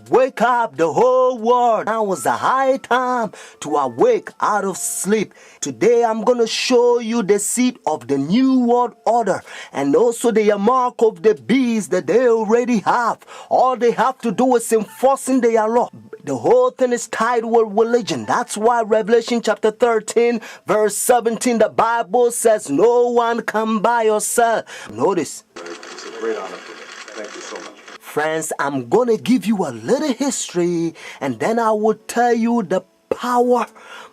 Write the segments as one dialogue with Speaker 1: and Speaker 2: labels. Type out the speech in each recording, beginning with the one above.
Speaker 1: Wake up the whole world. Now is the high time to awake out of sleep. Today I'm going to show you the seed of the new world order and also the mark of the beast that they already have. All they have to do is enforcing their law. The whole thing is tied with religion. That's why Revelation chapter 13 verse 17, the Bible says no one can buy or sell. Notice.
Speaker 2: It's a great honor for me. Thank you so much.
Speaker 1: Friends, I'm going to give you a little history and then I will tell you the power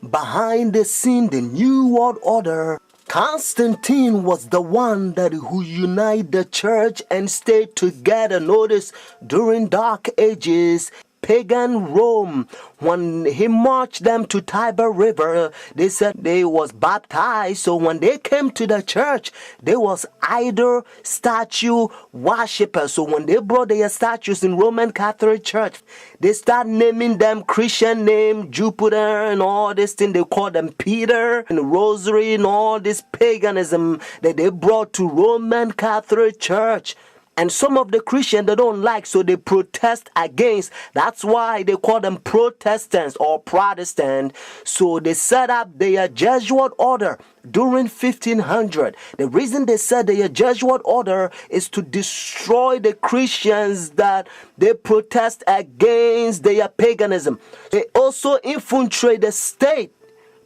Speaker 1: behind the scene, the New World Order. Constantine was the one who united the church and stayed together. Notice, during Dark Ages, pagan Rome, when he marched them to Tiber River, they said they was baptized. So when they came to the church, they was idol statue worshippers. So when they brought their statues in Roman Catholic Church, they start naming them Christian name, Jupiter and all this thing. They call them Peter and Rosary and all this paganism that they brought to Roman Catholic Church. And some of the Christians they don't like, so they protest against. That's why they call them Protestants or Protestant. So they set up their Jesuit order during 1500. The reason they set their Jesuit order is to destroy the Christians that they protest against their paganism. They also infiltrate the state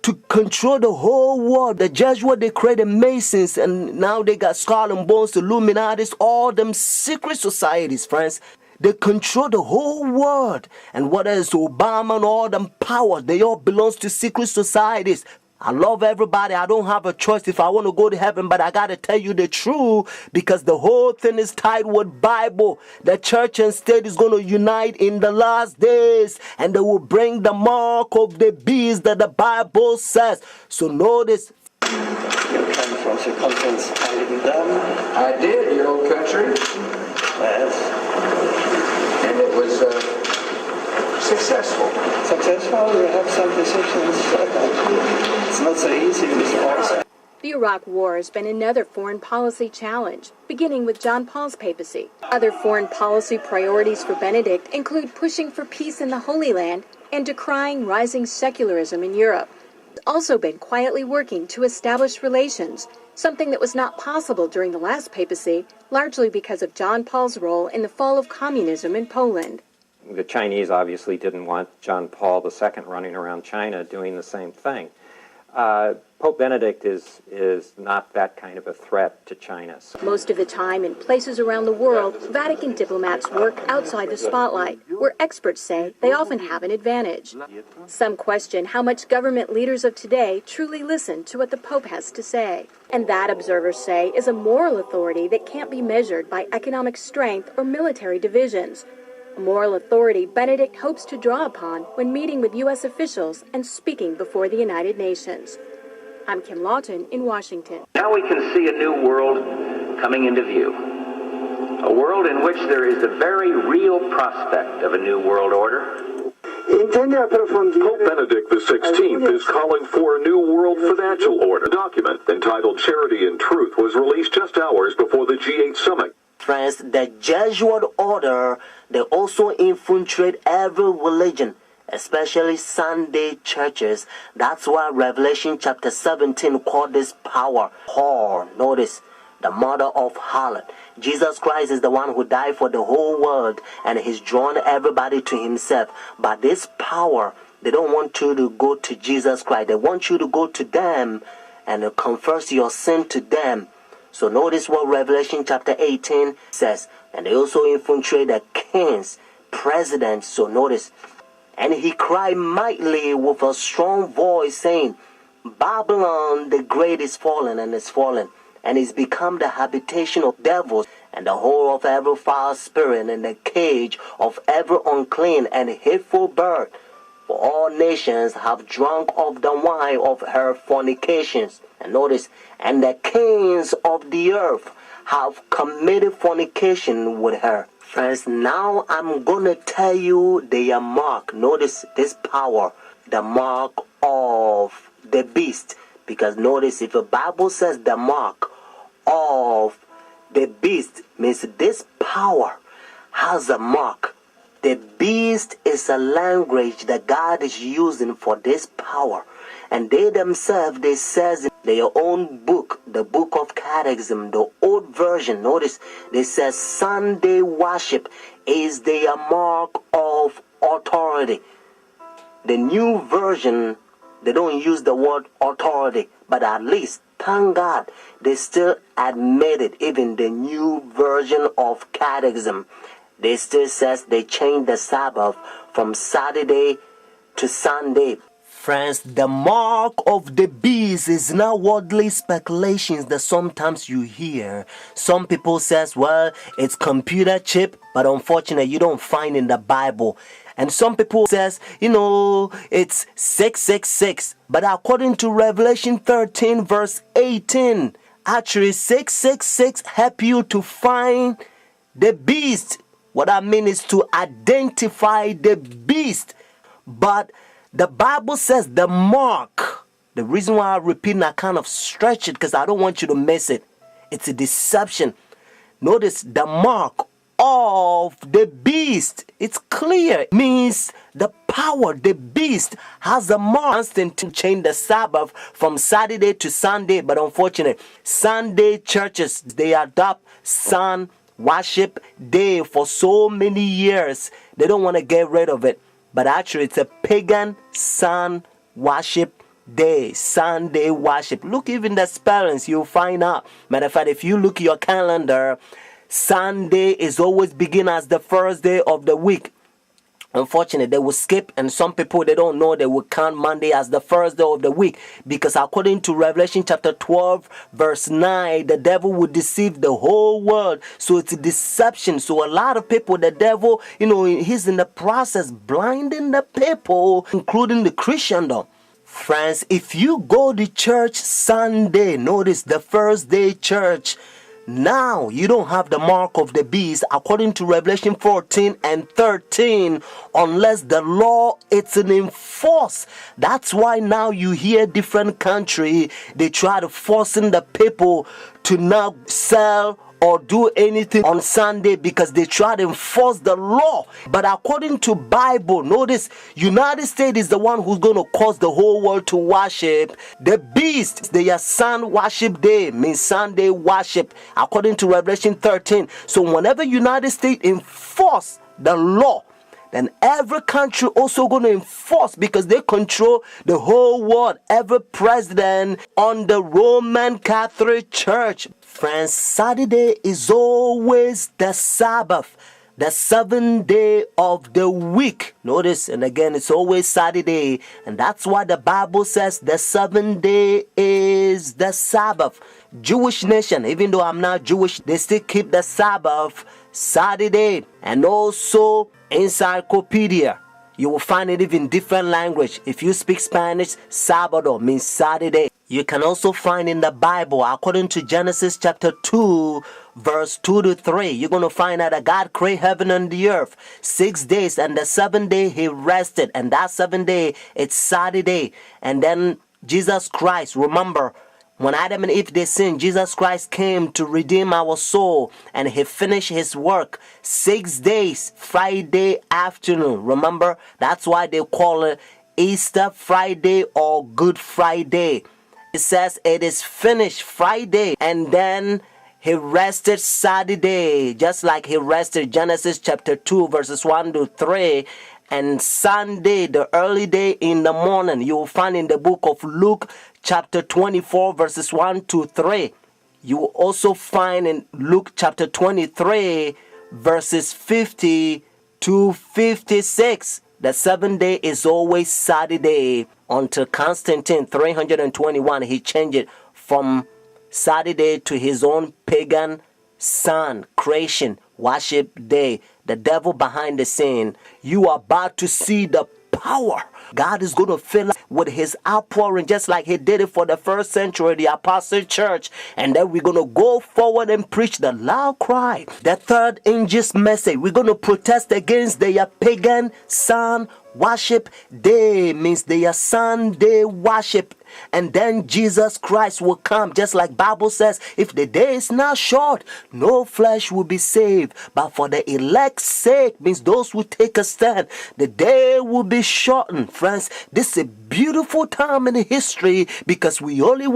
Speaker 1: to control the whole world. The Jesuits, they created Masons, and now they got Skull and Bones, Illuminatis, all them secret societies, friends. They control the whole world. And what is Obama and all them powers, they all belong to secret societies. I love everybody. I don't have a choice if I want to go to heaven, but I got to tell you the truth because the whole thing is tied with Bible. The church and state is going to unite in the last days and they will bring the mark of the beast that the Bible says. So notice.
Speaker 3: You came from the conference
Speaker 4: I did, your old country.
Speaker 3: Yes.
Speaker 4: And it was successful.
Speaker 3: Successful? You have some decisions. It's not so easy in this process.
Speaker 5: The Iraq War has been another foreign policy challenge, beginning with John Paul's papacy. Other foreign policy priorities for Benedict include pushing for peace in the Holy Land and decrying rising secularism in Europe. He's also been quietly working to establish relations, something that was not possible during the last papacy, largely because of John Paul's role in the fall of communism in Poland.
Speaker 6: The Chinese obviously didn't want John Paul II running around China doing the same thing. Pope Benedict is not that kind of a threat to China.
Speaker 5: Most of the time, in places around the world, Vatican diplomats work outside the spotlight, where experts say they often have an advantage. Some question how much government leaders of today truly listen to what the Pope has to say. And that, observers say, is a moral authority that can't be measured by economic strength or military divisions. A moral authority Benedict hopes to draw upon when meeting with U.S. officials and speaking before the United Nations. I'm Kim Lawton in Washington.
Speaker 7: Now we can see a new world coming into view. A world in which there is a very real prospect of a new world order.
Speaker 8: Pope Benedict XVI is calling for a new world financial order. A document entitled Charity and Truth was released just hours before the G8 summit.
Speaker 1: Friends, the Jesuit order, they also infiltrate every religion, especially Sunday churches. That's why Revelation chapter 17 called this power whore. Notice, the mother of harlot. Jesus Christ is the one who died for the whole world and he's drawn everybody to himself. But this power, they don't want you to go to Jesus Christ. They want you to go to them and confess your sin to them. So notice what Revelation chapter 18 says. And they also infiltrate the kings, presidents. So notice. And he cried mightily with a strong voice, saying, Babylon the great is fallen and is fallen, and is become the habitation of devils, and the hole of every foul spirit, and the cage of every unclean and hateful bird. For all nations have drunk of the wine of her fornications. And notice, and the kings of the earth have committed fornication with her. Friends, now I'm going to tell you their mark. Notice this power, the mark of the beast. Because notice, if the Bible says the mark of the beast, means this power has a mark. The beast is a language that God is using for this power. And they themselves, they says in their own book, the book of Catechism, the old version, notice, they says Sunday worship is their mark of authority. The new version, they don't use the word authority, but at least, thank God, they still admit it. Even the new version of Catechism, they still says they changed the Sabbath from Saturday to Sunday. Friends, the mark of the beast is not worldly speculations that sometimes you hear. Some people says, well, it's computer chip, but unfortunately you don't find in the Bible. And some people says, it's 666. But according to Revelation 13 verse 18, actually 666 help you to find the beast. What I mean is to identify the beast. But the Bible says the mark. The reason why I repeat and I kind of stretch it because I don't want you to miss it. It's a deception. Notice the mark of the beast. It's clear. It means the power, the beast has a mark. Constantine changed the Sabbath from Saturday to Sunday. But unfortunately, Sunday churches, they adopt sun worship day for so many years. They don't want to get rid of it. But actually, it's a pagan sun worship day, Sunday worship. Look, even the spellings, you'll find out. Matter of fact, if you look at your calendar, Sunday is always begin as the first day of the week. Unfortunately, they will skip, and some people, they don't know, they will count Monday as the first day of the week, because according to Revelation chapter 12 verse 9, the devil will deceive the whole world. So it's a deception. So a lot of people, the devil, he's in the process blinding the people, including the Christendom. Friends, if you go to church Sunday, notice the first day church, now you don't have the mark of the beast according to Revelation 14 and 13 unless the law is enforced. That's why now you hear different country, they try to forcing the people to not sell or do anything on Sunday because they try to enforce the law. But according to Bible, notice United States is the one who's going to cause the whole world to worship the beast. Their sun worship day means Sunday worship according to Revelation 13. So whenever United States enforce the law, then every country also going to enforce because they control the whole world. Every president on the Roman Catholic Church. Friends, Saturday is always the Sabbath, the seventh day of the week. Notice, and again, it's always Saturday. And that's why the Bible says the seventh day is the Sabbath. Jewish nation, even though I'm not Jewish, they still keep the Sabbath Saturday. And also encyclopedia, you will find it even different language. If you speak Spanish, Sábado means Saturday. You can also find in the Bible, according to Genesis chapter 2, verse 2 to 3, you're going to find out that God created heaven and the earth 6 days, and the seventh day he rested, and that seventh day, it's Saturday. And then Jesus Christ, remember, when Adam and Eve they sinned, Jesus Christ came to redeem our soul, and he finished his work 6 days, Friday afternoon. Remember, that's why they call it Easter Friday or Good Friday. It says it is finished Friday, and then he rested Saturday, just like he rested Genesis chapter 2 verses 1 to 3. And Sunday, the early day in the morning, you will find in the book of Luke chapter 24 verses 1 to 3. You will also find in Luke chapter 23 verses 50 to 56. The seventh day is always Saturday until Constantine 321. He changed it from Saturday to his own pagan sun creation worship day. The devil behind the scene. You are about to see the power God is going to fill us with his outpouring, just like he did it for the first century, the apostle church. And then we're going to go forward and preach the loud cry. The third angel's message, we're going to protest against their pagan sun worship day, means their Sunday worship. And then Jesus Christ will come, just like Bible says, if the day is not short, no flesh will be saved. But for the elect's sake, means those who take a stand, the day will be shortened. Friends, this is a beautiful time in history, because we only want